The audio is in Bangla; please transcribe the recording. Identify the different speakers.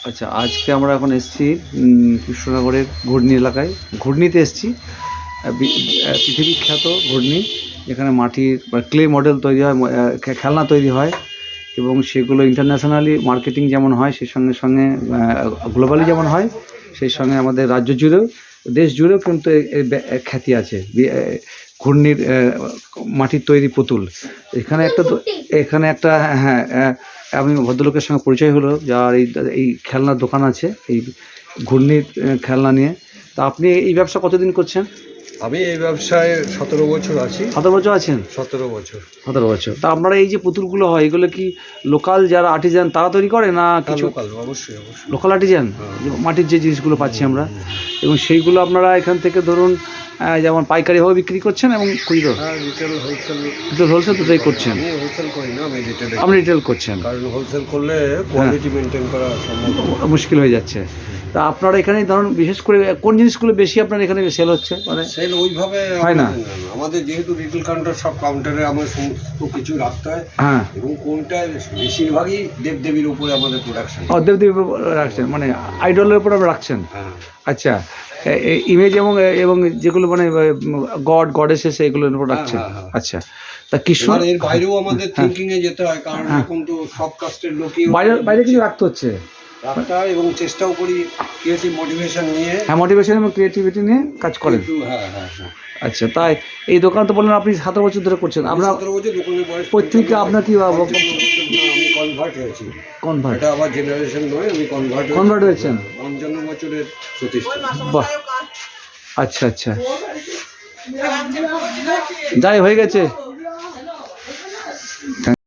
Speaker 1: আচ্ছা, আজকে আমরা এখন এসেছি কৃষ্ণনগরের ঘূর্ণি এলাকায়। ঘূর্ণিতে এসেছি, পৃথিবী খ্যাত ঘূর্ণি, যেখানে মাটির বা ক্লে মডেল তৈরি হয়, খেলনা তৈরি হয় এবং সেগুলো ইন্টারন্যাশনালি মার্কেটিং যেমন হয়, সেই সঙ্গে সঙ্গে গ্লোবালি যেমন হয়, সেই সঙ্গে আমাদের রাজ্য জুড়েও, দেশ জুড়েও কিন্তু এর খ্যাতি আছে। ঘূর্ণির মাটির তৈরি পুতুল এখানে একটা হ্যাঁ, আমি ভদ্রলোকের সঙ্গে পরিচয় হলো, যার এই খেলনার দোকান আছে, এই ঘূর্ণির খেলনা নিয়ে। তা আপনি এই ব্যবসা কতদিন করছেন?
Speaker 2: আমি এই ব্যবসায় 17 বছর আছি।
Speaker 1: 17 বছর আছেন?
Speaker 2: 17 বছর।
Speaker 1: 17 বছর। তা আপনারা এই যে পুতুলগুলো হয়, এগুলো কি লোকাল যারা আর্টিজান তারা তৈরি করে, না কিছু
Speaker 2: লোকাল? অবশ্যই অবশ্যই
Speaker 1: লোকাল আর্টিজান। মাটির যে জিনিসগুলো পাচ্ছি আমরা, এবং সেইগুলো আপনারা এখান থেকে ধরুন যেমন পাইকারিভাবে বিক্রি করছেন এবং খুচরো,
Speaker 2: রিটেল
Speaker 1: হোলসেল দুটোই করছেন।
Speaker 2: আমি হোলসেল করি না, আমি রিটেল।
Speaker 1: আপনি রিটেল করছেন,
Speaker 2: কারণ হোলসেল করলে কোয়ালিটি মেনটেন করা সম্ভব
Speaker 1: মুশকিল হয়ে যাচ্ছে। তা আপনারা এখানে ধরুন বিশেষ করে কোন জিনিসগুলো বেশি আপনার এখানে সেল হচ্ছে? মানে
Speaker 2: সেল ওইভাবে
Speaker 1: হয় না
Speaker 2: আমাদের, যেহেতু রিটেল কাউন্টার, সব কাউন্টারে আমার সমস্ত কিছু রাখতে হয়।
Speaker 1: হ্যাঁ,
Speaker 2: এবং কোনটা বেশিরভাগই দেবদেবীর উপরে আমাদের প্রোডাকশন।
Speaker 1: দেবদেবীর উপর রাখছেন, মানে আইডলের উপর আপনি রাখছেন।
Speaker 2: হ্যাঁ।
Speaker 1: আচ্ছা, ইমেজ এবং যেগুলো মানে গড গডেসেস এগুলোর উপর রাখছেন। আচ্ছা, তা কৃষ্ণ
Speaker 2: এর বাইরেও আমাদের থিঙ্কিং এ যেতে হয়, কারণ এখন তো সব কাস্টের লোকই
Speaker 1: বাইরে কিছু রাখতে হচ্ছে,
Speaker 2: রাখতে হয়, এবং চেষ্টাও করি ক্রিয়েটিভ মোটিভেশন নিয়ে।
Speaker 1: হ্যাঁ, মোটিভেশন এবং ক্রিয়েটিভিটি নিয়ে কাজ করেন।
Speaker 2: হ্যাঁ হ্যাঁ হ্যাঁ।
Speaker 1: আচ্ছা, তাই এই দোকান তো বললেন আপনি 17 বছর ধরে করছেন। আপনার
Speaker 2: 17 বছর দোকানের বয়স।
Speaker 1: পৈতৃকে আপনার কি
Speaker 2: আমি কনভার্ট হয়েছি।
Speaker 1: কনভার্ট?
Speaker 2: এটা আবার জেনারেশন নয়, আমি
Speaker 1: কনভার্ট হয়েছেন।
Speaker 2: 55 বছরের প্রতিষ্ঠা।
Speaker 1: বাহ, আচ্ছা আচ্ছা, যাই হয়ে গেছে।